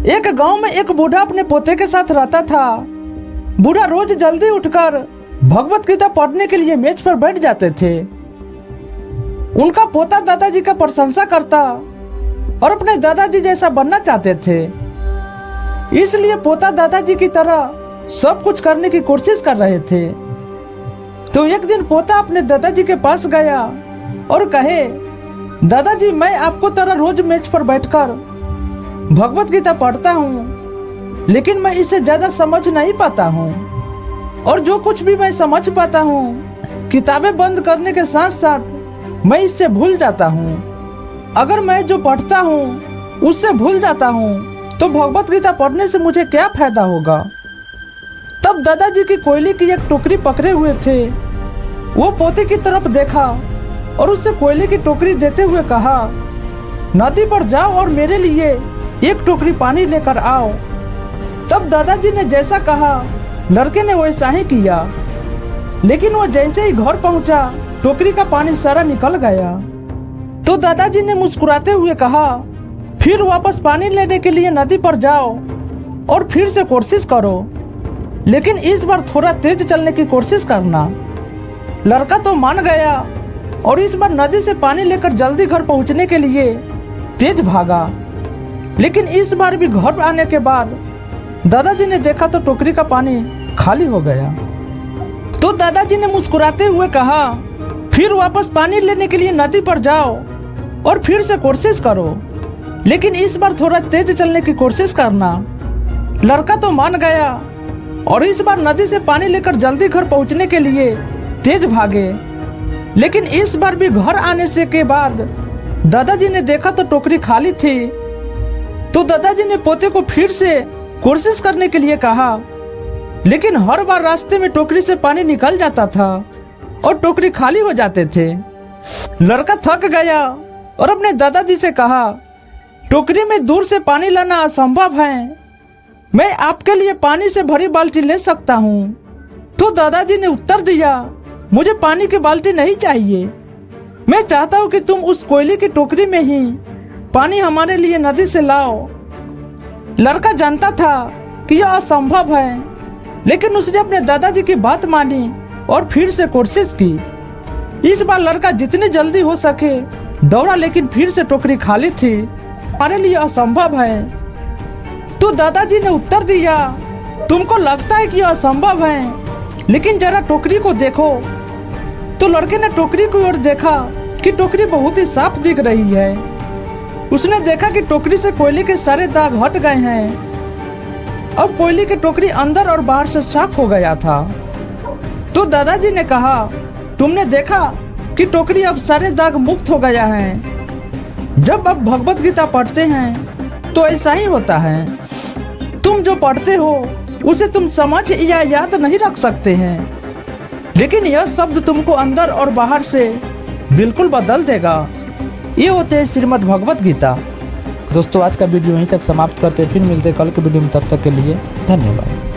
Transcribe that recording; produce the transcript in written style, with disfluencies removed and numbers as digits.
एक गांव में एक बूढ़ा अपने पोते के साथ रहता था। बूढ़ा रोज जल्दी उठकर भगवत गीता पढ़ने के लिए मेज पर बैठ जाते थे। उनका पोता दादाजी का प्रशंसा करता और अपने दादाजी जैसा बनना चाहते थे, इसलिए पोता दादाजी की तरह सब कुछ करने की कोशिश कर रहे थे। तो एक दिन पोता अपने दादाजी के पास गया और कहे, दादाजी मैं आपको तरह रोज मेज पर बैठकर भगवत गीता पढ़ता हूँ, लेकिन मैं इसे ज्यादा समझ नहीं पाता हूँ और जो कुछ भी मैं समझ पाता हूँ किताबें बंद करने के साथ साथ मैं इससे भूल जाता हूँ। अगर मैं जो पढ़ता हूँ उससे भूल जाता हूँ तो भगवत गीता पढ़ने से मुझे क्या फायदा होगा। तब दादाजी की कोयले की एक टोकरी पकड़े हुए थे। वो पोते की तरफ देखा और उससे कोयले की टोकरी देते हुए कहा, नदी पर जाओ और मेरे लिए एक टोकरी पानी लेकर आओ। तब दादाजी ने जैसा कहा लड़के ने वैसा ही किया, लेकिन वो जैसे ही घर पहुंचा टोकरी का पानी सारा निकल गया। तो दादाजी ने मुस्कुराते हुए कहा, फिर वापस पानी लेने के लिए नदी पर जाओ और फिर से कोशिश करो, लेकिन इस बार थोड़ा तेज चलने की कोशिश करना। लड़का तो मान गया और इस बार नदी से पानी लेकर जल्दी घर पहुंचने के लिए तेज भागा। लेकिन इस बार भी घर आने के बाद दादाजी ने देखा तो टोकरी का पानी खाली हो गया। तो दादाजी ने मुस्कुराते हुए कहा, फिर वापस पानी लेने के लिए नदी पर जाओ और फिर से कोशिश करो, लेकिन इस बार थोड़ा तेज चलने की कोशिश करना। लड़का तो मान गया और इस बार नदी से पानी लेकर जल्दी घर पहुंचने के लिए तेज भागे। लेकिन इस बार भी घर आने से के बाद दादाजी ने देखा तो टोकरी खाली थी। तो दादाजी ने पोते को फिर से कोशिश करने के लिए कहा, लेकिन हर बार रास्ते में टोकरी से पानी निकल जाता था और टोकरी खाली हो जाते थे। लड़का थक गया और अपने दादाजी से कहा, टोकरी में दूर से पानी लाना असंभव है, मैं आपके लिए पानी से भरी बाल्टी ले सकता हूँ। तो दादाजी ने उत्तर दिया, मुझे पानी की बाल्टी नहीं चाहिए, मैं चाहता हूँ कि तुम उस कोयले की टोकरी में ही पानी हमारे लिए नदी से लाओ। लड़का जानता था कि यह असंभव है, लेकिन उसने अपने दादाजी की बात मानी और फिर से कोशिश की। इस बार लड़का जितनी जल्दी हो सके दौड़ा, लेकिन फिर से टोकरी खाली थी, हमारे लिए असंभव है। तो दादाजी ने उत्तर दिया, तुमको लगता है कि यह असंभव है, लेकिन जरा टोकरी को देखो। तो लड़के ने टोकरी की ओर देखा कि टोकरी बहुत ही साफ दिख रही है। उसने देखा कि टोकरी से कोयले के सारे दाग हट गए हैं। अब कोयले की टोकरी अंदर और बाहर से साफ हो गया था। तो दादाजी ने कहा, तुमने देखा कि टोकरी अब सारे दाग मुक्त हो गया है। जब आप भगवत गीता पढ़ते हैं तो ऐसा ही होता है। तुम जो पढ़ते हो उसे तुम समझ या याद नहीं रख सकते हैं, लेकिन यह शब्द तुमको अंदर और बाहर से बिल्कुल बदल देगा। ये होते हैं श्रीमद् भगवत गीता। दोस्तों आज का वीडियो यहीं तक समाप्त करते हैं, फिर मिलते हैं कल के वीडियो में। तब तक के लिए धन्यवाद।